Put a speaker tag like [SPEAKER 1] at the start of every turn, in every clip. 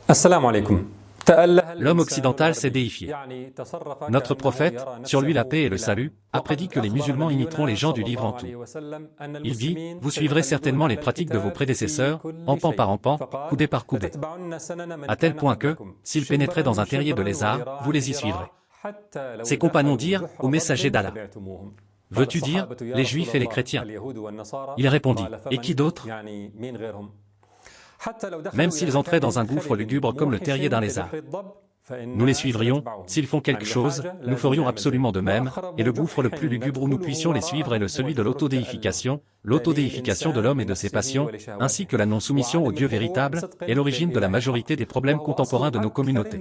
[SPEAKER 1] Assalamu alaikum.
[SPEAKER 2] L'homme occidental s'est déifié. Notre prophète, sur lui la paix et le salut, a prédit que les musulmans imiteront les gens du livre en tout. Il dit, vous suivrez certainement les pratiques de vos prédécesseurs, empan par empan, coudé par coudé. À tel point que, s'ils pénétraient dans un terrier de lézard, vous les y suivrez. Ses compagnons dirent au messager d'Allah, veux-tu dire, les juifs et les chrétiens? Il répondit, et qui d'autre? Même s'ils entraient dans un gouffre lugubre comme le terrier d'un lézard. Nous les suivrions, s'ils font quelque chose, nous ferions absolument de même, et le gouffre le plus lugubre où nous puissions les suivre est celui de l'autodéification de l'homme et de ses passions, ainsi que la non-soumission au Dieu véritable, est l'origine de la majorité des problèmes contemporains de nos communautés.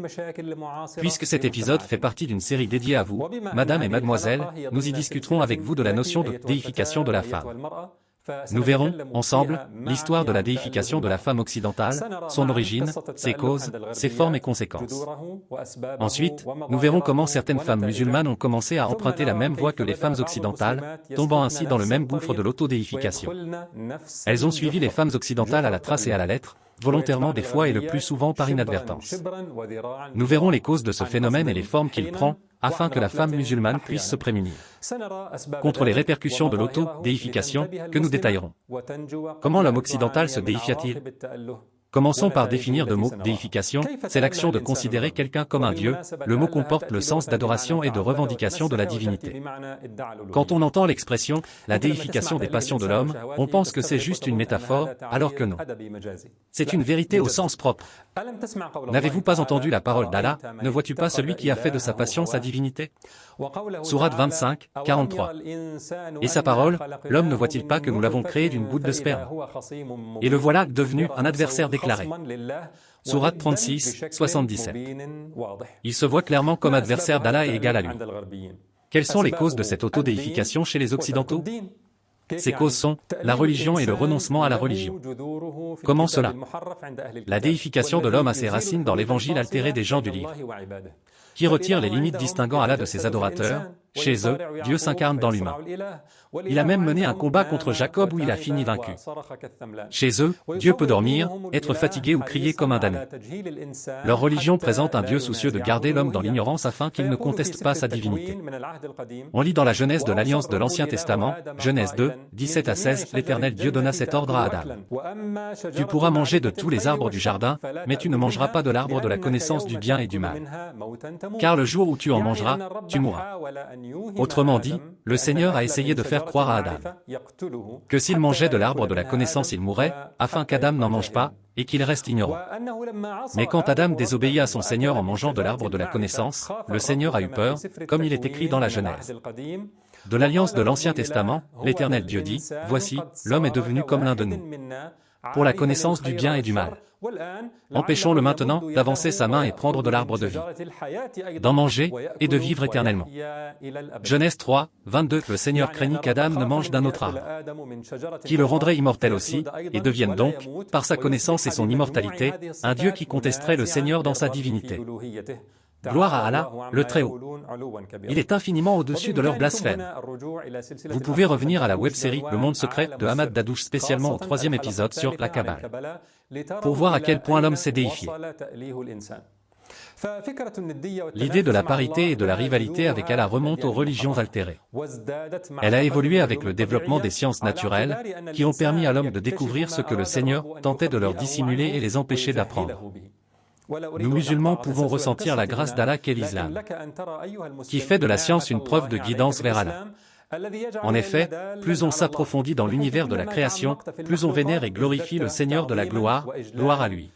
[SPEAKER 2] Puisque cet épisode fait partie d'une série dédiée à vous, Madame et Mademoiselle, nous y discuterons avec vous de la notion de déification de la femme. Nous verrons, ensemble, l'histoire de la déification de la femme occidentale, son origine, ses causes, ses formes et conséquences. Ensuite, nous verrons comment certaines femmes musulmanes ont commencé à emprunter la même voie que les femmes occidentales, tombant ainsi dans le même gouffre de l'autodéification. Elles ont suivi les femmes occidentales à la trace et à la lettre, volontairement des fois et le plus souvent par inadvertance. Nous verrons les causes de ce phénomène et les formes qu'il prend, afin que la femme musulmane puisse se prémunir contre les répercussions de l'autodéification, que nous détaillerons. Comment l'homme occidental se déifia-t-il? Commençons par définir le mot « déification », c'est l'action de considérer quelqu'un comme un dieu, le mot comporte le sens d'adoration et de revendication de la divinité. Quand on entend l'expression « la déification des passions de l'homme », on pense que c'est juste une métaphore, alors que non. C'est une vérité au sens propre. N'avez-vous pas entendu la parole d'Allah, ne vois-tu pas celui qui a fait de sa passion sa divinité? Sourate 25, 43. Et sa parole, l'homme ne voit-il pas que nous l'avons créé d'une goutte de sperme? Et le voilà devenu un adversaire déclaré. Sourate 36, 77. Il se voit clairement comme adversaire d'Allah et égal à lui. Quelles sont les causes de cette autodéification chez les Occidentaux? Ces causes sont la religion et le renoncement à la religion. Comment cela? La déification de l'homme a ses racines dans l'évangile altéré des gens du livre, qui retire les limites distinguant Allah de ses adorateurs. Chez eux, Dieu s'incarne dans l'humain. Il a même mené un combat contre Jacob où il a fini vaincu. Chez eux, Dieu peut dormir, être fatigué ou crier comme un damné. Leur religion présente un Dieu soucieux de garder l'homme dans l'ignorance afin qu'il ne conteste pas sa divinité. On lit dans la Genèse de l'Alliance de l'Ancien Testament, Genèse 2, 17 à 16, l'Éternel Dieu donna cet ordre à Adam. Tu pourras manger de tous les arbres du jardin, mais tu ne mangeras pas de l'arbre de la connaissance du bien et du mal. Car le jour où tu en mangeras, tu mourras. Autrement dit, le Seigneur a essayé de faire croire à Adam que s'il mangeait de l'arbre de la connaissance il mourrait, afin qu'Adam n'en mange pas, et qu'il reste ignorant. Mais quand Adam désobéit à son Seigneur en mangeant de l'arbre de la connaissance, le Seigneur a eu peur, comme il est écrit dans la Genèse. De l'Alliance de l'Ancien Testament, l'Éternel Dieu dit, voici, l'homme est devenu comme l'un de nous, pour la connaissance du bien et du mal. Empêchons-le maintenant d'avancer sa main et prendre de l'arbre de vie, d'en manger, et de vivre éternellement. Genèse 3, 22. Le Seigneur craignit qu'Adam ne mange d'un autre arbre, qui le rendrait immortel aussi, et devienne donc, par sa connaissance et son immortalité, un Dieu qui contesterait le Seigneur dans sa divinité. Gloire à Allah, le Très-Haut. Il est infiniment au-dessus de leur blasphème. Vous pouvez revenir à la web-série Le Monde Secret de Ahmad Dadouche spécialement au 3e épisode sur la Kabbale, pour voir à quel point l'homme s'est déifié. L'idée de la parité et de la rivalité avec Allah remonte aux religions altérées. Elle a évolué avec le développement des sciences naturelles, qui ont permis à l'homme de découvrir ce que le Seigneur tentait de leur dissimuler et les empêcher d'apprendre. Nous musulmans pouvons ressentir la grâce d'Allah qu'est l'islam, qui fait de la science une preuve de guidance vers Allah. En effet, plus on s'approfondit dans l'univers de la création, plus on vénère et glorifie le Seigneur de la gloire, gloire à lui.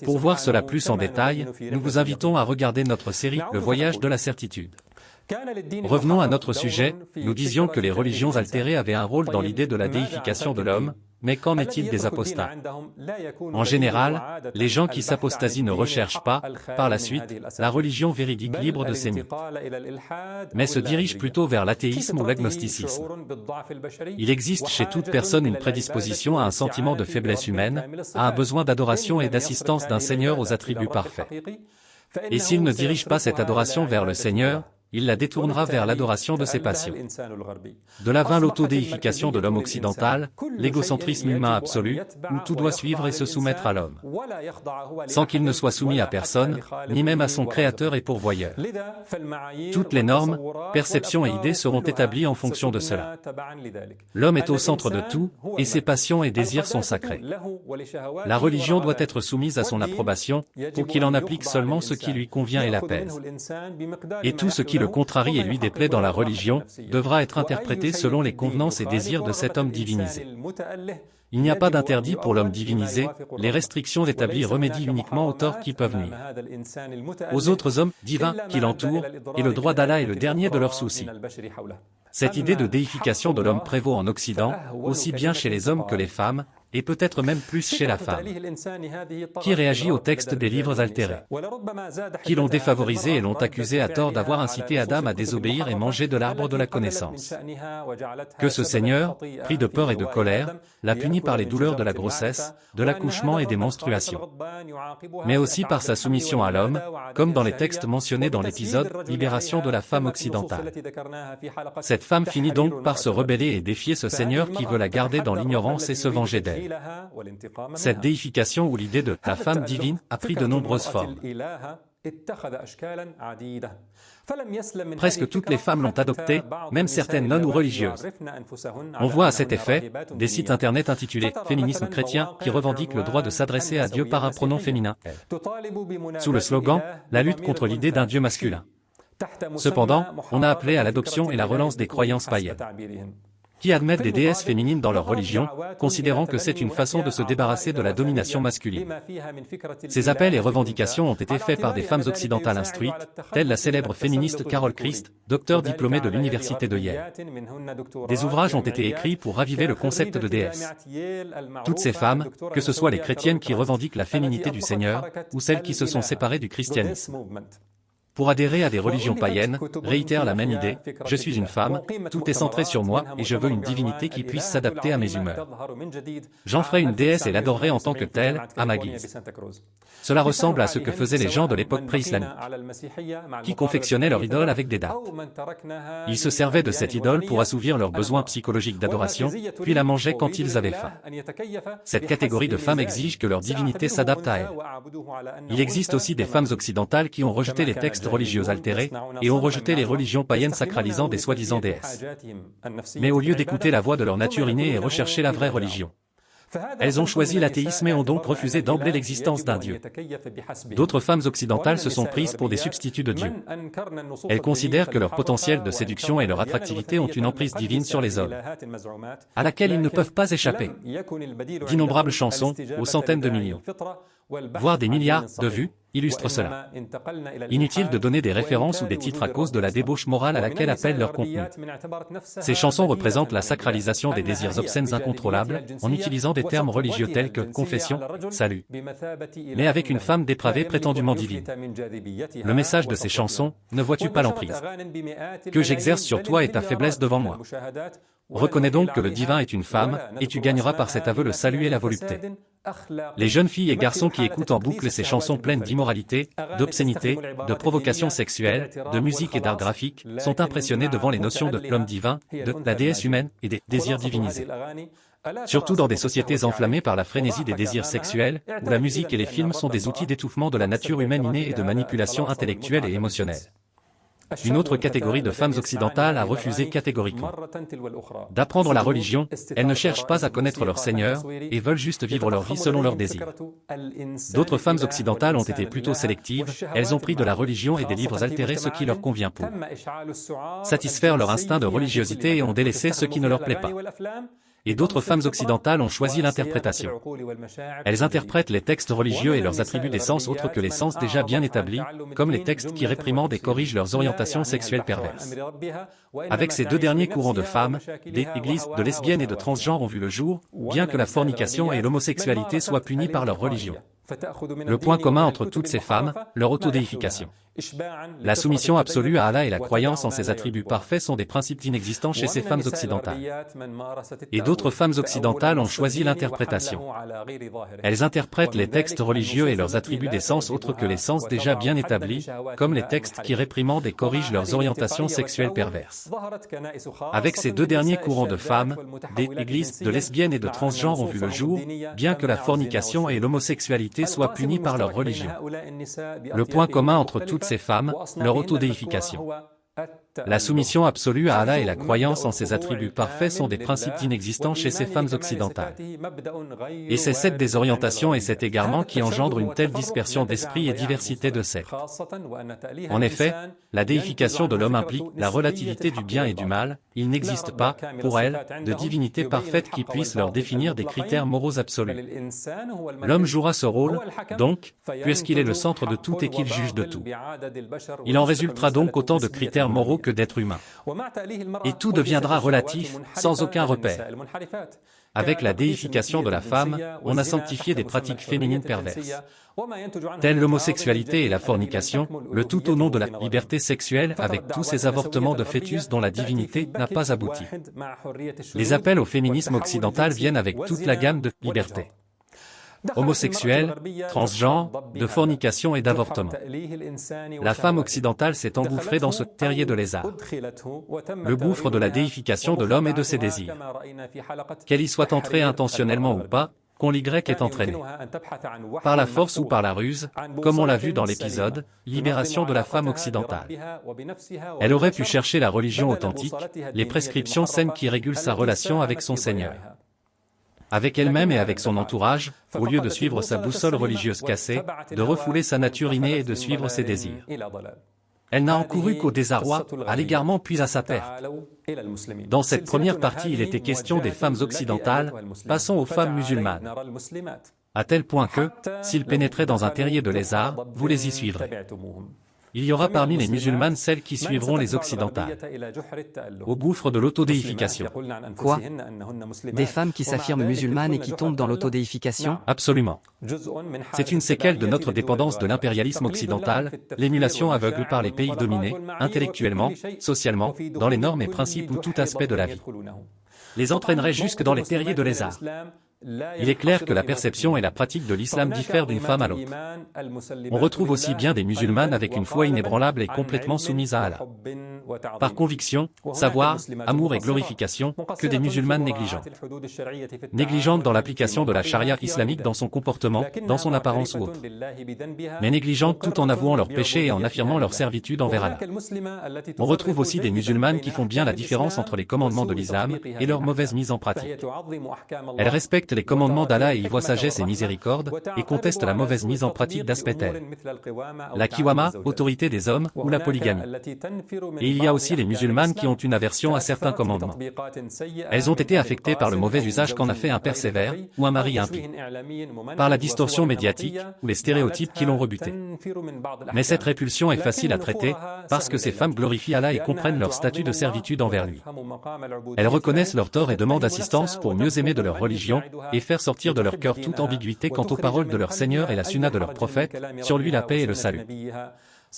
[SPEAKER 2] Pour voir cela plus en détail, nous vous invitons à regarder notre série Le Voyage de la certitude. Revenons à notre sujet, nous disions que les religions altérées avaient un rôle dans l'idée de la déification de l'homme, mais qu'en est-il des apostats? En général, les gens qui s'apostasient ne recherchent pas, par la suite, la religion véridique libre de ces mythes, mais se dirigent plutôt vers l'athéisme ou l'agnosticisme. Il existe chez toute personne une prédisposition à un sentiment de faiblesse humaine, à un besoin d'adoration et d'assistance d'un Seigneur aux attributs parfaits. Et s'il ne dirige pas cette adoration vers le Seigneur, il la détournera vers l'adoration de ses passions. De là vint l'autodéification de l'homme occidental, l'égocentrisme humain absolu, où tout doit suivre et se soumettre à l'homme, sans qu'il ne soit soumis à personne, ni même à son créateur et pourvoyeur. Toutes les normes, perceptions et idées seront établies en fonction de cela. L'homme est au centre de tout, et ses passions et désirs sont sacrés. La religion doit être soumise à son approbation, pour qu'il en applique seulement ce qui lui convient et l'apaise. Et tout ce qui le contrarie et lui déplaît dans la religion, devra être interprété selon les convenances et désirs de cet homme divinisé. Il n'y a pas d'interdit pour l'homme divinisé, les restrictions établies remédient uniquement aux torts qui peuvent nuire aux autres hommes divins qui l'entourent, et le droit d'Allah est le dernier de leurs soucis. Cette idée de déification de l'homme prévaut en Occident, aussi bien chez les hommes que les femmes, et peut-être même plus chez la femme, qui réagit au texte des livres altérés, qui l'ont défavorisé et l'ont accusé à tort d'avoir incité Adam à désobéir et manger de l'arbre de la connaissance. Que ce Seigneur, pris de peur et de colère, l'a puni par les douleurs de la grossesse, de l'accouchement et des menstruations, mais aussi par sa soumission à l'homme, comme dans les textes mentionnés dans l'épisode « Libération de la femme occidentale ». Cette femme finit donc par se rebeller et défier ce Seigneur qui veut la garder dans l'ignorance et se venger d'elle. Cette déification ou l'idée de la femme divine a pris de nombreuses formes. Presque toutes les femmes l'ont adoptée, même certaines non ou religieuses. On voit à cet effet des sites internet intitulés « Féminisme chrétien » qui revendiquent le droit de s'adresser à Dieu par un pronom féminin, elle, sous le slogan « La lutte contre l'idée d'un Dieu masculin ». Cependant, on a appelé à l'adoption et la relance des croyances païennes, qui admettent des déesses féminines dans leur religion, considérant que c'est une façon de se débarrasser de la domination masculine. Ces appels et revendications ont été faits par des femmes occidentales instruites, telles la célèbre féministe Carol Christ, docteur diplômée de l'université de Yale. Des ouvrages ont été écrits pour raviver le concept de déesse. Toutes ces femmes, que ce soit les chrétiennes qui revendiquent la féminité du Seigneur, ou celles qui se sont séparées du christianisme, pour adhérer à des religions païennes, réitèrent la même idée, je suis une femme, tout est centré sur moi et je veux une divinité qui puisse s'adapter à mes humeurs. J'en ferai une déesse et l'adorerai en tant que telle, à ma guise. Cela ressemble à ce que faisaient les gens de l'époque pré-islamique, qui confectionnaient leur idole avec des dates. Ils se servaient de cette idole pour assouvir leurs besoins psychologiques d'adoration, puis la mangeaient quand ils avaient faim. Cette catégorie de femmes exige que leur divinité s'adapte à elle. Il existe aussi des femmes occidentales qui ont rejeté les textes religieux altérés, et ont rejeté les religions païennes sacralisant des soi-disant déesses. Mais au lieu d'écouter la voix de leur nature innée et rechercher la vraie religion, elles ont choisi l'athéisme et ont donc refusé d'emblée l'existence d'un Dieu. D'autres femmes occidentales se sont prises pour des substituts de Dieu. Elles considèrent que leur potentiel de séduction et leur attractivité ont une emprise divine sur les hommes, à laquelle ils ne peuvent pas échapper. D'innombrables chansons, aux centaines de millions, voire des milliards de vues, illustrent cela. Inutile de donner des références ou des titres à cause de la débauche morale à laquelle appelle leur contenu. Ces chansons représentent la sacralisation des désirs obscènes incontrôlables, en utilisant des termes religieux tels que confession, salut, mais avec une femme dépravée prétendument divine. Le message de ces chansons, ne vois-tu pas l'emprise que j'exerce sur toi et ta faiblesse devant moi? Reconnais donc que le divin est une femme, et tu gagneras par cet aveu le salut et la volupté. Les jeunes filles et garçons qui écoutent en boucle ces chansons pleines d'immoralité, d'obscénité, de provocation sexuelle, de musique et d'art graphique, sont impressionnés devant les notions de l'homme divin, de la déesse humaine et des désirs divinisés. Surtout dans des sociétés enflammées par la frénésie des désirs sexuels, où la musique et les films sont des outils d'étouffement de la nature humaine innée et de manipulation intellectuelle et émotionnelle. Une autre catégorie de femmes occidentales a refusé catégoriquement d'apprendre la religion, elles ne cherchent pas à connaître leur Seigneur, et veulent juste vivre leur vie selon leurs désirs. D'autres femmes occidentales ont été plutôt sélectives, elles ont pris de la religion et des livres altérés ce qui leur convient pour satisfaire leur instinct de religiosité et ont délaissé ce qui ne leur plaît pas. Et d'autres femmes occidentales ont choisi l'interprétation. Elles interprètent les textes religieux et leur attribuent des sens autres que les sens déjà bien établis, comme les textes qui réprimandent et corrigent leurs orientations sexuelles perverses. Avec ces deux derniers courants de femmes, des églises de lesbiennes et de transgenres ont vu le jour, bien que la fornication et l'homosexualité soient punies par leur religion. Le point commun entre toutes ces femmes, leur autodéification. La soumission absolue à Allah et la croyance en ses attributs parfaits sont des principes inexistants chez ces femmes occidentales. Et d'autres femmes occidentales ont choisi l'interprétation. Elles interprètent les textes religieux et leurs attributs des sens autres que les sens déjà bien établis, comme les textes qui réprimandent et corrigent leurs orientations sexuelles perverses. Avec ces deux derniers courants de femmes, des églises de lesbiennes et de transgenres ont vu le jour, bien que la fornication et l'homosexualité soient punies par leur religion. Le point commun entre toutes ces femmes, leur autodéification. La soumission absolue à Allah et la croyance en ses attributs parfaits sont des principes inexistants chez ces femmes occidentales. Et c'est cette désorientation et cet égarement qui engendrent une telle dispersion d'esprit et diversité de sectes. En effet, la déification de l'homme implique la relativité du bien et du mal. Il n'existe pas, pour elles, de divinité parfaite qui puisse leur définir des critères moraux absolus. L'homme jouera ce rôle, donc, puisqu'il est le centre de tout et qu'il juge de tout. Il en résultera donc autant de critères moraux que d'êtres humains. Et tout deviendra relatif, sans aucun repère. Avec la déification de la femme, on a sanctifié des pratiques féminines perverses, telles l'homosexualité et la fornication, le tout au nom de la liberté sexuelle avec tous ces avortements de fœtus dont la divinité n'a pas abouti. Les appels au féminisme occidental viennent avec toute la gamme de liberté. Homosexuels, transgenres, de fornication et d'avortement. La femme occidentale s'est engouffrée dans ce terrier de lézard. Le gouffre de la déification de l'homme et de ses désirs. Qu'elle y soit entrée intentionnellement ou pas, qu'on l'Y est entraîné. Par la force ou par la ruse, comme on l'a vu dans l'épisode « Libération de la femme occidentale ». Elle aurait pu chercher la religion authentique, les prescriptions saines qui régulent sa relation avec son Seigneur. Avec elle-même et avec son entourage, au lieu de suivre sa boussole religieuse cassée, de refouler sa nature innée et de suivre ses désirs. Elle n'a encouru qu'au désarroi, à l'égarement puis à sa perte. Dans cette première partie, il était question des femmes occidentales, passons aux femmes musulmanes. À tel point que, s'ils pénétraient dans un terrier de lézard, vous les y suivrez. Il y aura parmi les musulmanes celles qui suivront les occidentales. Au gouffre de l'autodéification.
[SPEAKER 1] Quoi? Des femmes qui s'affirment musulmanes et qui tombent dans l'autodéification?
[SPEAKER 2] Absolument. C'est une séquelle de notre dépendance de l'impérialisme occidental, l'émulation aveugle par les pays dominés, intellectuellement, socialement, dans les normes et principes ou tout aspect de la vie. Les entraînerait jusque dans les terriers de lézard. Il est clair que la perception et la pratique de l'islam diffèrent d'une femme à l'autre. On retrouve aussi bien des musulmanes avec une foi inébranlable et complètement soumise à Allah, par conviction, savoir, amour et glorification, que des musulmanes négligentes. Négligentes dans l'application de la charia islamique dans son comportement, dans son apparence ou autre. Mais négligentes tout en avouant leurs péchés et en affirmant leur servitude envers Allah. On retrouve aussi des musulmanes qui font bien la différence entre les commandements de l'islam et leur mauvaise mise en pratique. Elles respectent les commandements d'Allah et y voient sagesse et miséricorde, et contestent la mauvaise mise en pratique d'aspects tels la kiwama, autorité des hommes, ou la polygamie. Et il y a aussi les musulmanes qui ont une aversion à certains commandements. Elles ont été affectées par le mauvais usage qu'en a fait un père sévère, ou un mari impie, par la distorsion médiatique, ou les stéréotypes qui l'ont rebuté. Mais cette répulsion est facile à traiter, parce que ces femmes glorifient Allah et comprennent leur statut de servitude envers lui. Elles reconnaissent leurs torts et demandent assistance pour mieux aimer de leur religion, et faire sortir de leur cœur toute ambiguïté quant aux paroles de leur Seigneur et la sunna de leur prophète, sur lui la paix et le salut.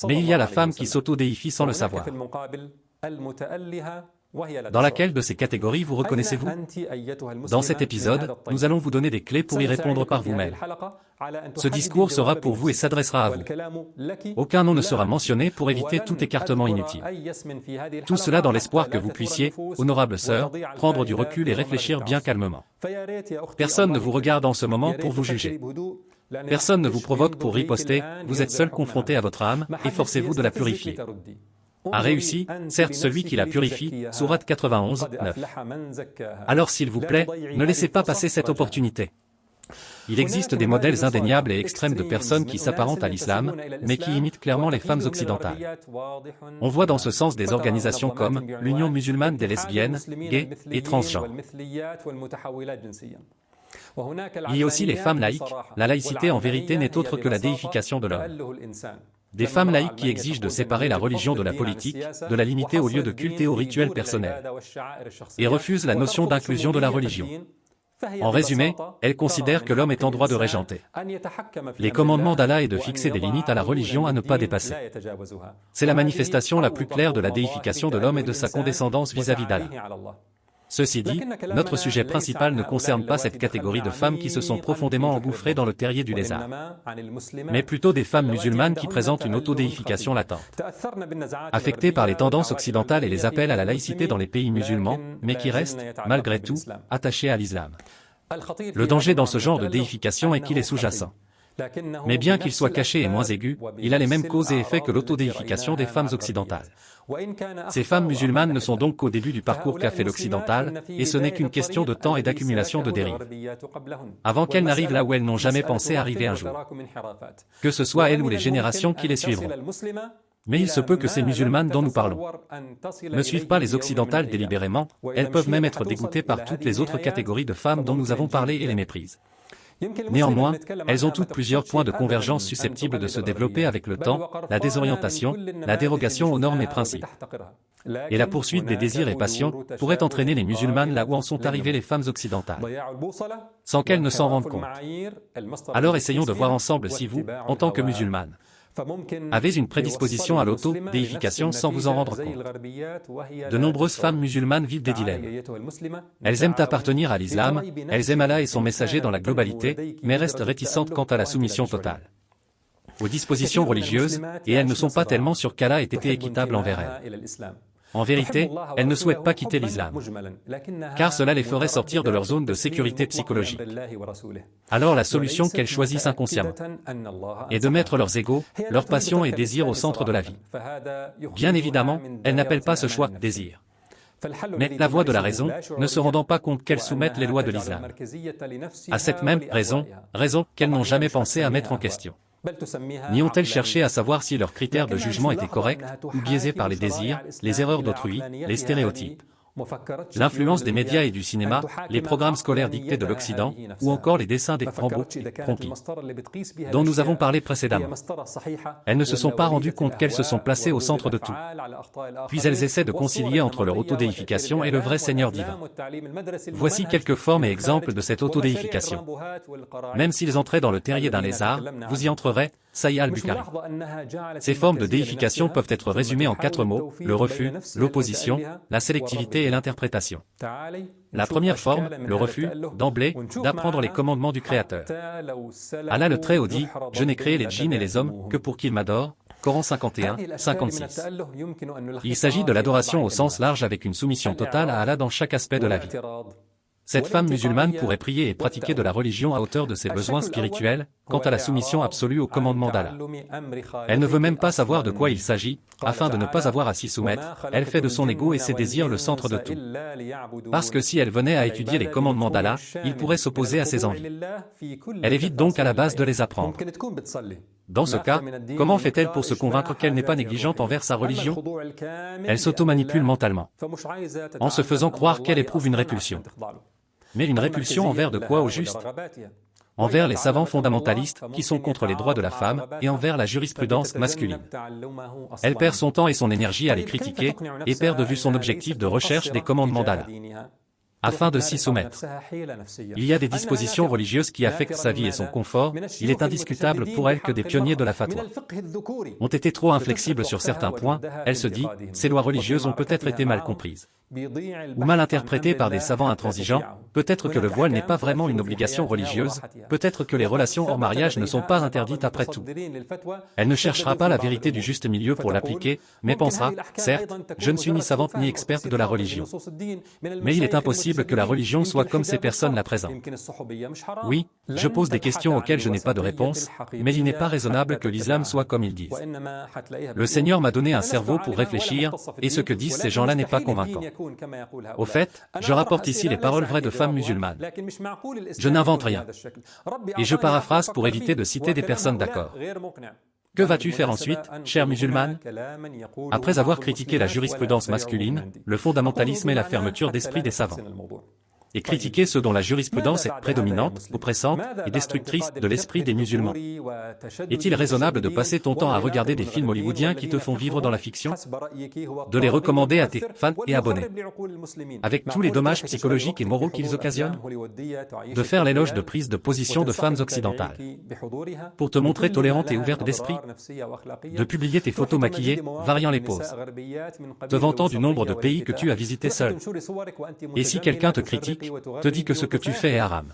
[SPEAKER 2] Mais il y a la femme qui s'auto-déifie sans le savoir. Dans laquelle de ces catégories vous reconnaissez-vous? Dans cet épisode, nous allons vous donner des clés pour y répondre par vous-même. Ce discours sera pour vous et s'adressera à vous. Aucun nom ne sera mentionné pour éviter tout écartement inutile. Tout cela dans l'espoir que vous puissiez, honorables sœurs, prendre du recul et réfléchir bien calmement. Personne ne vous regarde en ce moment pour vous juger. Personne ne vous provoque pour riposter, vous êtes seul confronté à votre âme, efforcez-vous de la purifier. A réussi, certes celui qui la purifie, sourate 91, 9. Alors s'il vous plaît, ne laissez pas passer cette opportunité. Il existe des modèles indéniables et extrêmes de personnes qui s'apparentent à l'islam, mais qui imitent clairement les femmes occidentales. On voit dans ce sens des organisations comme l'Union musulmane des lesbiennes, gays et transgenres. Il y a aussi les femmes laïques. La laïcité en vérité n'est autre que la déification de l'homme. Des femmes laïques qui exigent de séparer la religion de la politique, de la limiter au lieu de culte et aux rituels personnels, et refusent la notion d'inclusion de la religion. En résumé, elles considèrent que l'homme est en droit de régenter les commandements d'Allah et de fixer des limites à la religion à ne pas dépasser. C'est la manifestation la plus claire de la déification de l'homme et de sa condescendance vis-à-vis d'Allah. Ceci dit, notre sujet principal ne concerne pas cette catégorie de femmes qui se sont profondément engouffrées dans le terrier du lézard, mais plutôt des femmes musulmanes qui présentent une autodéification latente, affectées par les tendances occidentales et les appels à la laïcité dans les pays musulmans, mais qui restent, malgré tout, attachées à l'islam. Le danger dans ce genre de déification est qu'il est sous-jacent. Mais bien qu'il soit caché et moins aigu, il a les mêmes causes et effets que l'autodéification des femmes occidentales. Ces femmes musulmanes ne sont donc qu'au début du parcours qu'a fait l'occidental, et ce n'est qu'une question de temps et d'accumulation de dérives, avant qu'elles n'arrivent là où elles n'ont jamais pensé arriver un jour, que ce soit elles ou les générations qui les suivront. Mais il se peut que ces musulmanes dont nous parlons ne suivent pas les occidentales délibérément, elles peuvent même être dégoûtées par toutes les autres catégories de femmes dont nous avons parlé et les méprisent. Néanmoins, elles ont toutes plusieurs points de convergence susceptibles de se développer avec le temps, la désorientation, la dérogation aux normes et principes, et la poursuite des désirs et passions pourrait entraîner les musulmanes là où en sont arrivées les femmes occidentales, sans qu'elles ne s'en rendent compte. Alors essayons de voir ensemble si vous, en tant que musulmanes, avez une prédisposition à l'auto-déification sans vous en rendre compte. De nombreuses femmes musulmanes vivent des dilemmes. Elles aiment appartenir à l'islam, elles aiment Allah et son messager dans la globalité, mais restent réticentes quant à la soumission totale aux dispositions religieuses, et elles ne sont pas tellement sûres qu'Allah ait été équitable envers elles. En vérité, elles ne souhaitent pas quitter l'islam, car cela les ferait sortir de leur zone de sécurité psychologique. Alors la solution qu'elles choisissent inconsciemment est de mettre leurs égos, leurs passions et désirs au centre de la vie. Bien évidemment, elles n'appellent pas ce choix « désir ». Mais la voie de la raison, ne se rendant pas compte qu'elles soumettent les lois de l'islam à cette même raison qu'elles n'ont jamais pensé à mettre en question. N'y ont-elles cherché à savoir si leurs critères de jugement étaient corrects, ou biaisés par les désirs, les erreurs d'autrui, les stéréotypes, l'influence des médias et du cinéma, les programmes scolaires dictés de l'Occident, ou encore les dessins des Rambo, Trompi, dont nous avons parlé précédemment. Elles ne se sont pas rendues compte qu'elles se sont placées au centre de tout. Puis elles essaient de concilier entre leur autodéification et le vrai Seigneur divin. Voici quelques formes et exemples de cette autodéification. Même s'ils entraient dans le terrier d'un lézard, vous y entrerez, Saïd al-Bukhari. Ces formes de déification peuvent être résumées en 4 mots, le refus, l'opposition, la sélectivité et l'interprétation. La première forme, le refus, d'emblée, d'apprendre les commandements du Créateur. Allah le Très-Haut dit, « Je n'ai créé les djinns et les hommes que pour qu'ils m'adorent » Coran 51, 56. Il s'agit de l'adoration au sens large avec une soumission totale à Allah dans chaque aspect de la vie. Cette femme musulmane pourrait prier et pratiquer de la religion à hauteur de ses besoins spirituels, quant à la soumission absolue au commandement d'Allah. Elle ne veut même pas savoir de quoi il s'agit, afin de ne pas avoir à s'y soumettre, elle fait de son ego et ses désirs le centre de tout. Parce que si elle venait à étudier les commandements d'Allah, il pourrait s'opposer à ses envies. Elle évite donc à la base de les apprendre. Dans ce cas, comment fait-elle pour se convaincre qu'elle n'est pas négligente envers sa religion? Elle s'auto-manipule mentalement, en se faisant croire qu'elle éprouve une répulsion. Mais une répulsion envers de quoi au juste? Envers les savants fondamentalistes, qui sont contre les droits de la femme, et envers la jurisprudence masculine. Elle perd son temps et son énergie à les critiquer, et perd de vue son objectif de recherche des commandements d'Allah, afin de s'y soumettre. Il y a des dispositions religieuses qui affectent sa vie et son confort, il est indiscutable pour elle que des pionniers de la fatwa ont été trop inflexibles sur certains points, elle se dit, ces lois religieuses ont peut-être été mal comprises, ou mal interprétées par des savants intransigeants, peut-être que le voile n'est pas vraiment une obligation religieuse, peut-être que les relations hors mariage ne sont pas interdites après tout. Elle ne cherchera pas la vérité du juste milieu pour l'appliquer, mais pensera, certes, je ne suis ni savante ni experte de la religion, mais il est impossible que la religion soit comme ces personnes la présentent. Oui, je pose des questions auxquelles je n'ai pas de réponse, mais il n'est pas raisonnable que l'islam soit comme ils disent. Le Seigneur m'a donné un cerveau pour réfléchir, et ce que disent ces gens-là n'est pas convaincant. Au fait, je rapporte ici les paroles vraies de femmes musulmanes. Je n'invente rien. Et je paraphrase pour éviter de citer des personnes d'accord. Que vas-tu faire ensuite, chère musulmane? Après avoir critiqué la jurisprudence masculine, le fondamentalisme et la fermeture d'esprit des savants, et critiquer ceux dont la jurisprudence est prédominante, oppressante et destructrice de l'esprit des musulmans. Est-il raisonnable de passer ton temps à regarder des films hollywoodiens qui te font vivre dans la fiction? De les recommander à tes fans et abonnés, avec tous les dommages psychologiques et moraux qu'ils occasionnent? De faire l'éloge de prises de position de femmes occidentales, pour te montrer tolérante et ouverte d'esprit? De publier tes photos maquillées, variant les poses, te vantant du nombre de pays que tu as visités seul? Et si quelqu'un te critique, te dit que ce que tu fais est haram,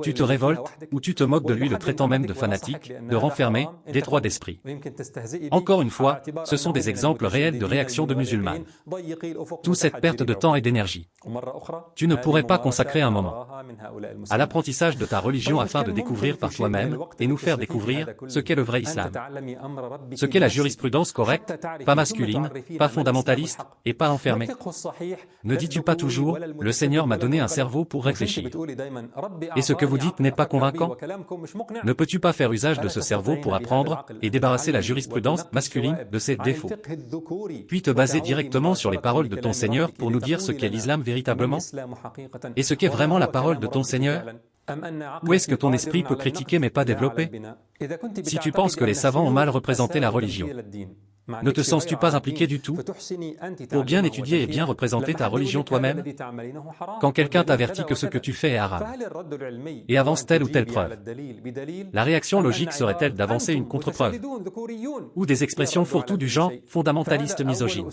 [SPEAKER 2] tu te révoltes, ou tu te moques de lui le traitant même de fanatique, de renfermé, d'étroit d'esprit. Encore une fois, ce sont des exemples réels de réactions de musulmanes. Toute cette perte de temps et d'énergie, tu ne pourrais pas consacrer un moment à l'apprentissage de ta religion afin de découvrir par toi-même, et nous faire découvrir, ce qu'est le vrai islam. Ce qu'est la jurisprudence correcte, pas masculine, pas fondamentaliste, et pas enfermée. Ne dis-tu pas toujours, le Seigneur m'a donné un cerveau pour réfléchir? Et ce que vous dites n'est pas convaincant? Ne peux-tu pas faire usage de ce cerveau pour apprendre, et débarrasser la jurisprudence masculine de ses défauts? Puis te baser directement sur les paroles de ton Seigneur pour nous dire ce qu'est l'islam véritablement? Et ce qu'est vraiment la parole de ton Seigneur? Où est-ce que ton esprit peut critiquer mais pas développer? Si tu penses que les savants ont mal représenté la religion, ne te sens-tu pas impliqué du tout pour bien étudier et bien représenter ta religion toi-même? Quand quelqu'un t'avertit que ce que tu fais est haram, et avance telle ou telle preuve, la réaction logique serait-elle d'avancer une contre-preuve? Ou des expressions fourre-tout du genre fondamentaliste misogyne?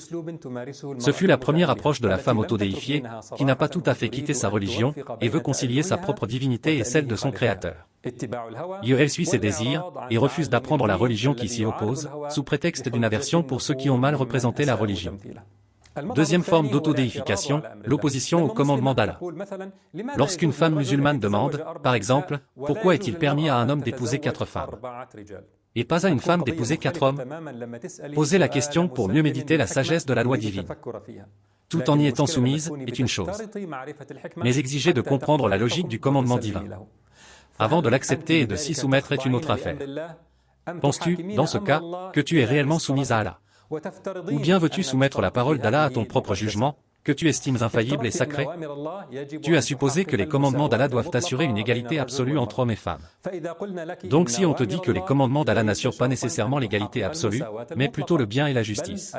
[SPEAKER 2] Ce fut la première approche de la femme autodéifiée, qui n'a pas tout à fait quitté sa religion, et veut concilier sa propre divinité et celle de son Créateur. Elle suit ses désirs, et refuse d'apprendre la religion qui s'y oppose, sous prétexte d'une aversion pour ceux qui ont mal représenté la religion. Deuxième forme d'autodéification, l'opposition au commandement d'Allah. Lorsqu'une femme musulmane demande, par exemple, pourquoi est-il permis à un homme d'épouser 4 femmes, et pas à une femme d'épouser 4 hommes? Poser la question pour mieux méditer la sagesse de la loi divine, tout en y étant soumise, est une chose. Mais exiger de comprendre la logique du commandement divin, avant de l'accepter et de s'y soumettre, est une autre affaire. Penses-tu, dans ce cas, que tu es réellement soumise à Allah? Ou bien veux-tu soumettre la parole d'Allah à ton propre jugement, que tu estimes infaillible et sacré? Tu as supposé que les commandements d'Allah doivent assurer une égalité absolue entre hommes et femmes. Donc si on te dit que les commandements d'Allah n'assurent pas nécessairement l'égalité absolue, mais plutôt le bien et la justice,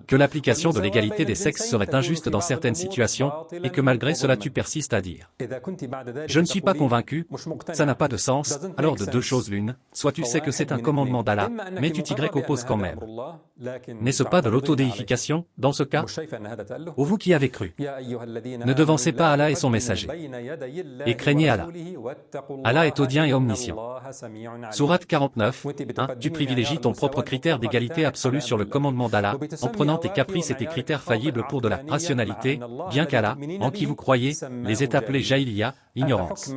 [SPEAKER 2] que l'application de l'égalité des sexes serait injuste dans certaines situations, et que malgré cela tu persistes à dire « Je ne suis pas convaincu, ça n'a pas de sens », alors de deux choses l'une, soit tu sais que c'est un commandement d'Allah, mais tu t'y opposes quand même. N'est-ce pas de l'autodéification, dans ce cas? Ô vous qui avez cru, ne devancez pas Allah et son messager, et craignez Allah. Allah est audient et omniscient. Sourate 49, 1. Tu privilégies ton propre critère d'égalité absolue sur le commandement d'Allah, en prenant tes caprices et tes critères faillibles pour de la rationalité, bien qu'Allah, en qui vous croyez, les ait appelés Jahiliya, ignorance.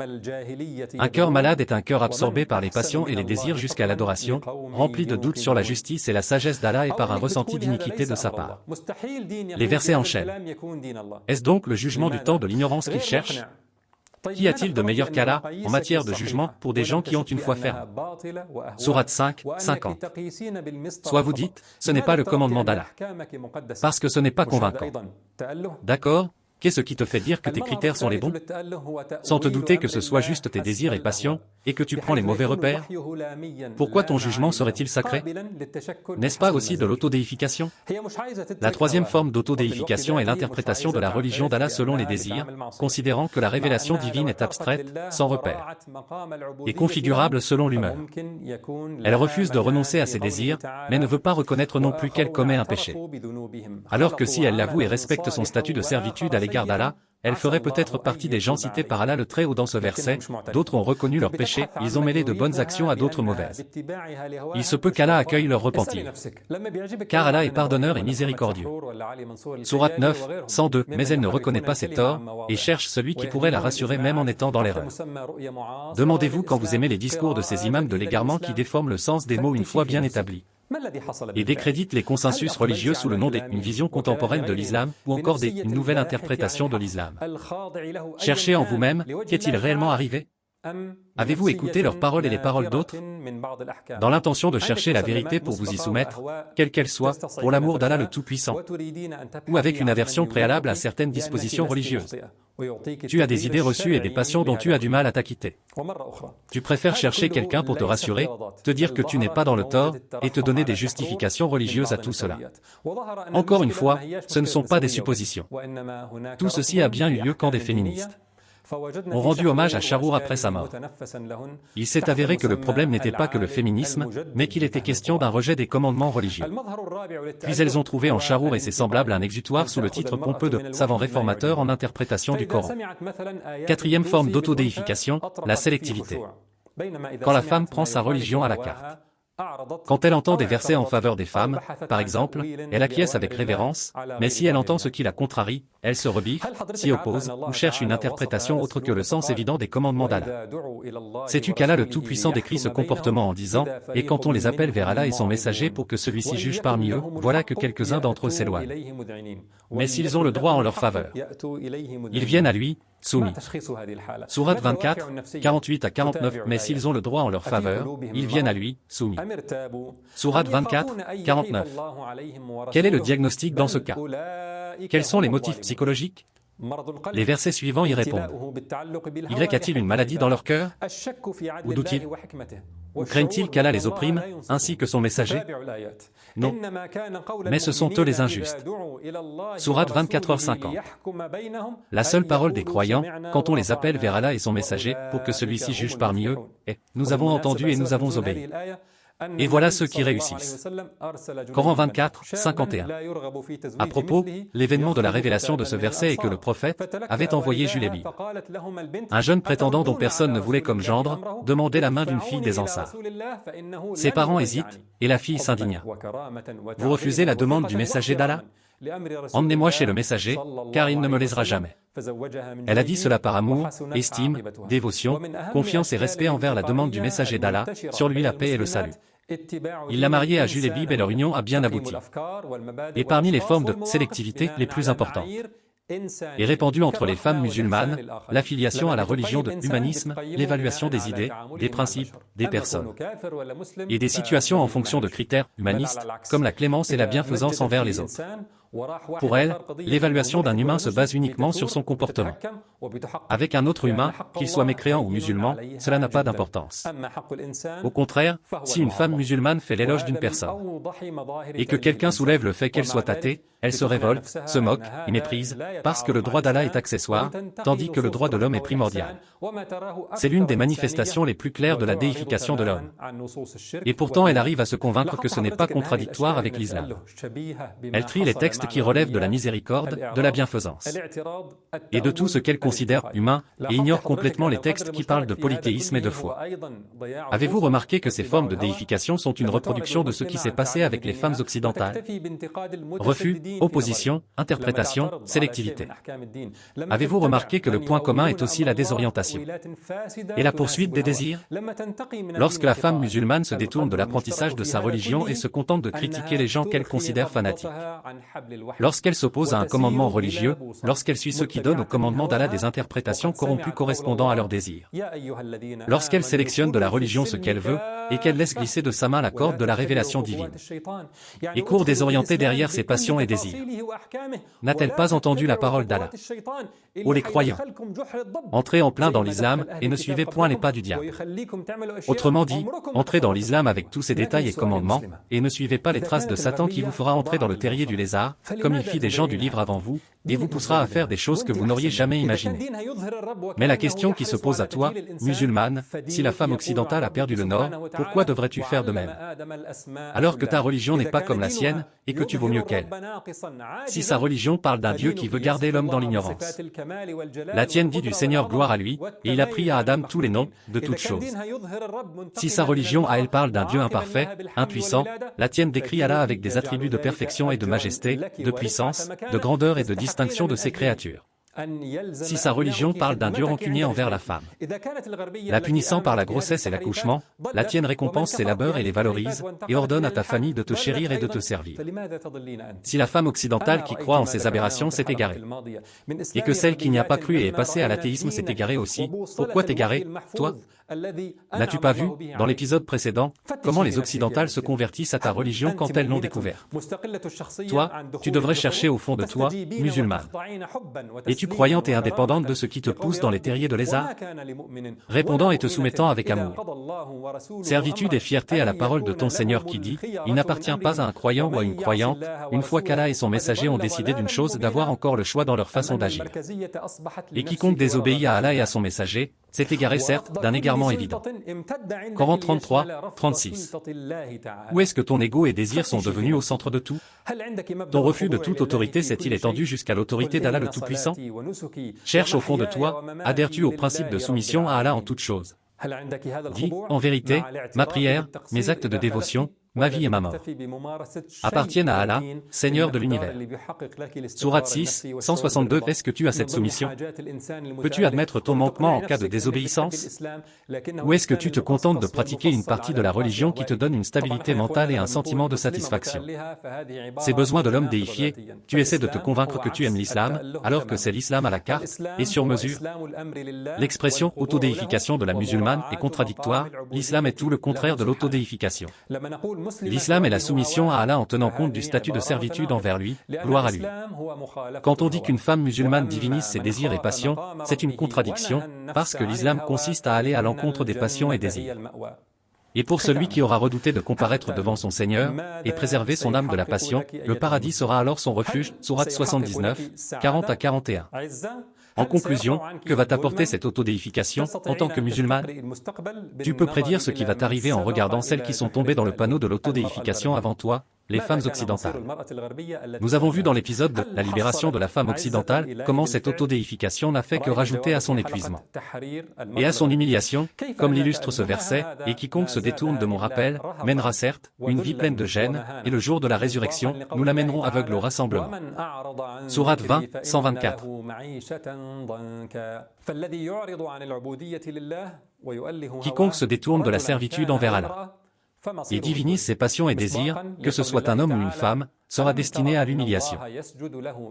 [SPEAKER 2] Un cœur malade est un cœur absorbé par les passions et les désirs jusqu'à l'adoration, rempli de doutes sur la justice et la sagesse d'Allah et par un ressenti d'iniquité de sa part. Les versets enchaînent. Est-ce donc le jugement du temps de l'ignorance qu'il cherche? Qu'y a-t-il de meilleur qu'Allah, en matière de jugement, pour des gens qui ont une foi ferme? Sourate 5, 50. Soit vous dites, ce n'est pas le commandement d'Allah, parce que ce n'est pas convaincant. D'accord? Qu'est-ce qui te fait dire que tes critères sont les bons? Sans te douter que ce soit juste tes désirs et passions, et que tu prends les mauvais repères? Pourquoi ton jugement serait-il sacré? N'est-ce pas aussi de l'autodéification? La troisième forme d'autodéification est l'interprétation de la religion d'Allah selon les désirs, considérant que la révélation divine est abstraite, sans repère, et configurable selon l'humeur. Elle refuse de renoncer à ses désirs, mais ne veut pas reconnaître non plus qu'elle commet un péché. Alors que si elle l'avoue et respecte son statut de servitude à l'égard d'Allah, elle ferait peut-être partie des gens cités par Allah le Très-Haut dans ce verset. D'autres ont reconnu leurs péchés, ils ont mêlé de bonnes actions à d'autres mauvaises. Il se peut qu'Allah accueille leur repentir, car Allah est pardonneur et miséricordieux. Sourate 9, 102. Mais elle ne reconnaît pas ses torts, et cherche celui qui pourrait la rassurer même en étant dans l'erreur. Demandez-vous quand vous aimez les discours de ces imams de l'égarement qui déforment le sens des mots une fois bien établis, et décréditent les consensus religieux sous le nom d'une vision contemporaine de l'islam, ou encore une nouvelle interprétation de l'islam. Cherchez en vous-même, qu'est-il réellement arrivé? Avez-vous écouté leurs paroles et les paroles d'autres, dans l'intention de chercher la vérité pour vous y soumettre, quelle qu'elle soit, pour l'amour d'Allah le Tout-Puissant, ou avec une aversion préalable à certaines dispositions religieuses? Tu as des idées reçues et des passions dont tu as du mal à t'acquitter. Tu préfères chercher quelqu'un pour te rassurer, te dire que tu n'es pas dans le tort, et te donner des justifications religieuses à tout cela. Encore une fois, ce ne sont pas des suppositions. Tout ceci a bien eu lieu quand des féministes ont rendu hommage à Sharour après sa mort. Il s'est avéré que le problème n'était pas que le féminisme, mais qu'il était question d'un rejet des commandements religieux. Puis elles ont trouvé en Sharour et ses semblables un exutoire sous le titre pompeux de « savant réformateur en interprétation du Coran ». Quatrième forme d'autodéification, la sélectivité. Quand la femme prend sa religion à la carte. Quand elle entend des versets en faveur des femmes, par exemple, elle acquiesce avec révérence, mais si elle entend ce qui la contrarie, elle se rebiffe, s'y oppose, ou cherche une interprétation autre que le sens évident des commandements d'Allah. Sais-tu qu'Allah le Tout-Puissant décrit ce comportement en disant « Et quand on les appelle vers Allah et son messager pour que celui-ci juge parmi eux, voilà que quelques-uns d'entre eux s'éloignent. Mais s'ils ont le droit en leur faveur, ils viennent à lui, soumis. » Sourate 24, 48 à 49. Mais s'ils ont le droit en leur faveur, ils viennent à lui, soumis. Sourate 24, 49. Quel est le diagnostic dans ce cas? Quels sont les motifs psychologiques? Les versets suivants y répondent. Y a-t-il une maladie dans leur cœur? Ou doutent-ils? Ou craignent-ils qu'Allah les opprime, ainsi que son messager? Non. Mais ce sont eux les injustes. Sourate 24h50. La seule parole des croyants, quand on les appelle vers Allah et son messager, pour que celui-ci juge parmi eux, est « Nous avons entendu et nous avons obéi ». Et voilà ceux qui réussissent. Coran 24, 51. À propos, l'événement de la révélation de ce verset est que le prophète avait envoyé Julébi, un jeune prétendant dont personne ne voulait comme gendre, demander la main d'une fille des Ansar. Ses parents hésitent, et la fille s'indigna. Vous refusez la demande du messager d'Allah? Emmenez-moi chez le messager, car il ne me lésera jamais. Elle a dit cela par amour, estime, dévotion, confiance et respect envers la demande du messager d'Allah, sur lui la paix et le salut. Il l'a mariée à Julébib et leur union a bien abouti. Et parmi les formes de sélectivité les plus importantes, est répandue entre les femmes musulmanes, l'affiliation à la religion de l'humanisme, l'évaluation des idées, des principes, des personnes, et des situations en fonction de critères humanistes, comme la clémence et la bienfaisance envers les autres. Pour elle, l'évaluation d'un humain se base uniquement sur son comportement. Avec un autre humain, qu'il soit mécréant ou musulman, cela n'a pas d'importance. Au contraire, si une femme musulmane fait l'éloge d'une personne, et que quelqu'un soulève le fait qu'elle soit athée, elle se révolte, se moque et méprise, parce que le droit d'Allah est accessoire, tandis que le droit de l'homme est primordial. C'est l'une des manifestations les plus claires de la déification de l'homme. Et pourtant elle arrive à se convaincre que ce n'est pas contradictoire avec l'islam. Elle trie les textes qui relèvent de la miséricorde, de la bienfaisance, et de tout ce qu'elle considère humain, et ignore complètement les textes qui parlent de polythéisme et de foi. Avez-vous remarqué que ces formes de déification sont une reproduction de ce qui s'est passé avec les femmes occidentales? Refus, opposition, interprétation, sélectivité. Avez-vous remarqué que le point commun est aussi la désorientation et la poursuite des désirs? Lorsque la femme musulmane se détourne de l'apprentissage de sa religion et se contente de critiquer les gens qu'elle considère fanatiques, lorsqu'elle s'oppose à un commandement religieux, lorsqu'elle suit ceux qui donnent au commandement d'Allah des interprétations corrompues correspondant à leurs désirs, lorsqu'elle sélectionne de la religion ce qu'elle veut, et qu'elle laisse glisser de sa main la corde de la révélation divine, et court désorientée derrière ses passions et désirs, n'a-t-elle pas entendu la parole d'Allah? Ô les croyants, entrez en plein dans l'islam, et ne suivez point les pas du diable. Autrement dit, entrez dans l'islam avec tous ses détails et commandements, et ne suivez pas les traces de Satan qui vous fera entrer dans le terrier du lézard, comme il fit des gens du livre avant vous, et vous poussera à faire des choses que vous n'auriez jamais imaginées. Mais la question qui se pose à toi, musulmane, si la femme occidentale a perdu le nord, pourquoi devrais-tu faire de même? Alors que ta religion n'est pas comme la sienne, et que tu vaux mieux qu'elle. Si sa religion parle d'un Dieu qui veut garder l'homme dans l'ignorance, la tienne dit du Seigneur gloire à lui, et il a pris à Adam tous les noms, de toutes choses. Si sa religion à elle parle d'un Dieu imparfait, impuissant, la tienne décrit Allah avec des attributs de perfection et de majesté, de puissance, de grandeur et de distinction de ses créatures. Si sa religion parle d'un Dieu rancunier envers la femme, la punissant par la grossesse et l'accouchement, la tienne récompense ses labeurs et les valorise, et ordonne à ta famille de te chérir et de te servir. Si la femme occidentale qui croit en ces aberrations s'est égarée, et que celle qui n'y a pas cru et est passée à l'athéisme s'est égarée aussi, pourquoi t'égarer, toi? N'as-tu pas vu, dans l'épisode précédent, comment les occidentales se convertissent à ta religion quand elles l'ont découvert? Toi, tu devrais chercher au fond de toi, musulmane. Es-tu croyante et indépendante de ce qui te pousse dans les terriers de lézard? Répondant et te soumettant avec amour. Servitude et fierté à la parole de ton Seigneur qui dit, il n'appartient pas à un croyant ou à une croyante, une fois qu'Allah et son messager ont décidé d'une chose d'avoir encore le choix dans leur façon d'agir. Et quiconque désobéit à Allah et à son messager, s'est égaré certes, d'un égarement évident. Coran 33, 36. Où est-ce que ton ego et désir sont devenus au centre de tout? Ton refus de toute autorité s'est-il étendu jusqu'à l'autorité d'Allah le Tout-Puissant? Cherche au fond de toi, adhères-tu au principe de soumission à Allah en toutes choses? Dis, en vérité, ma prière, mes actes de dévotion, ma vie et ma mort appartiennent à Allah, Seigneur de l'univers. Sourate 6, 162. Est-ce que tu as cette soumission? Peux-tu admettre ton manquement en cas de désobéissance? Ou est-ce que tu te contentes de pratiquer une partie de la religion qui te donne une stabilité mentale et un sentiment de satisfaction? Ces besoins de l'homme déifié, tu essaies de te convaincre que tu aimes l'islam, alors que c'est l'islam à la carte, et sur mesure. L'expression autodéification de la musulmane est contradictoire, l'islam est tout le contraire de l'autodéification. L'islam est la soumission à Allah en tenant compte du statut de servitude envers lui, gloire à lui. Quand on dit qu'une femme musulmane divinise ses désirs et passions, c'est une contradiction, parce que l'islam consiste à aller à l'encontre des passions et désirs. Et pour celui qui aura redouté de comparaître devant son Seigneur, et préserver son âme de la passion, le paradis sera alors son refuge, sourate 79, 40 à 41. En conclusion, que va t'apporter cette autodéification, en tant que musulmane? Tu peux prédire ce qui va t'arriver en regardant celles qui sont tombées dans le panneau de l'autodéification avant toi, les femmes occidentales. Nous avons vu dans l'épisode de la libération de la femme occidentale, comment cette autodéification n'a fait que rajouter à son épuisement et à son humiliation, comme l'illustre ce verset, et quiconque se détourne de mon rappel, mènera certes, une vie pleine de gêne, et le jour de la résurrection, nous l'amènerons aveugle au rassemblement. Sourate 20, 124. Quiconque se détourne de la servitude envers Allah et divinise ses passions et désirs, que ce soit un homme ou une femme, sera destiné à l'humiliation.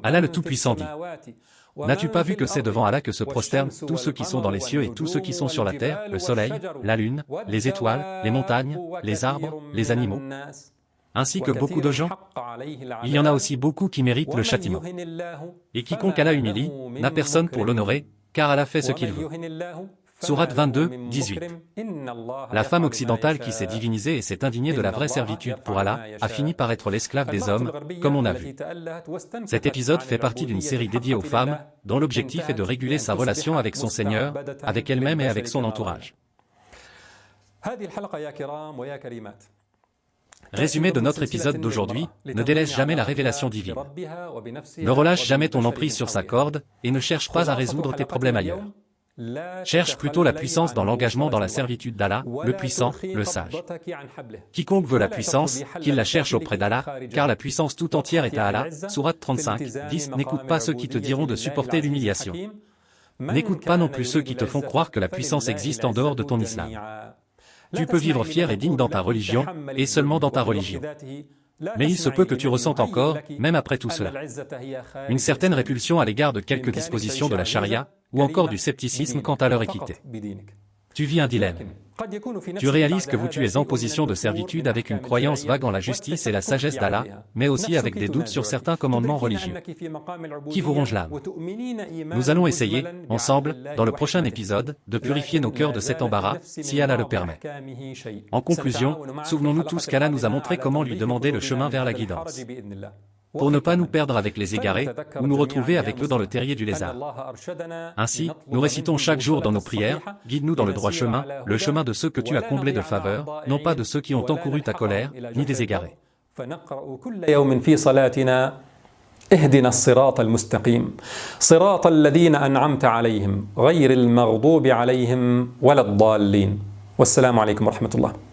[SPEAKER 2] Allah le Tout-Puissant dit, n'as-tu pas vu que c'est devant Allah que se prosternent tous ceux qui sont dans les cieux et tous ceux qui sont sur la terre, le soleil, la lune, les étoiles, les montagnes, les arbres, les animaux, ainsi que beaucoup de gens? Il y en a aussi beaucoup qui méritent le châtiment. Et quiconque Allah humilie, n'a personne pour l'honorer, car Allah fait ce qu'il veut. Sourate 22, 18. La femme occidentale qui s'est divinisée et s'est indignée de la vraie servitude pour Allah, a fini par être l'esclave des hommes, comme on a vu. Cet épisode fait partie d'une série dédiée aux femmes, dont l'objectif est de réguler sa relation avec son Seigneur, avec elle-même et avec son entourage. Résumé de notre épisode d'aujourd'hui, ne délaisse jamais la révélation divine. Ne relâche jamais ton emprise sur sa corde, et ne cherche pas à résoudre tes problèmes ailleurs. Cherche plutôt la puissance dans l'engagement dans la servitude d'Allah, le puissant, le sage. Quiconque veut la puissance, qu'il la cherche auprès d'Allah, car la puissance tout entière est à Allah. Sourate 35, 10. N'écoute pas ceux qui te diront de supporter l'humiliation. N'écoute pas non plus ceux qui te font croire que la puissance existe en dehors de ton islam. Tu peux vivre fier et digne dans ta religion, et seulement dans ta religion. Mais il se peut que tu ressentes encore, même après tout cela, une certaine répulsion à l'égard de quelques dispositions de la charia, ou encore du scepticisme quant à leur équité. Tu vis un dilemme. Tu réalises que tu es en position de servitude avec une croyance vague en la justice et la sagesse d'Allah, mais aussi avec des doutes sur certains commandements religieux qui vous rongent l'âme. Nous allons essayer, ensemble, dans le prochain épisode, de purifier nos cœurs de cet embarras, si Allah le permet. En conclusion, souvenons-nous tous qu'Allah nous a montré comment lui demander le chemin vers la guidance, pour ne pas nous perdre avec les égarés, ou nous retrouver avec eux dans le terrier du lézard. Ainsi, nous récitons chaque jour dans nos prières, guide-nous dans le droit chemin, le chemin de ceux que tu as comblés de faveur, non pas de ceux qui ont encouru ta colère, ni des égarés.
[SPEAKER 3] اهدنا الصراط المستقيم صراط الذين أنعمت عليهم غير المغضوب عليهم ولا الضالين والسلام عليكم ورحمة الله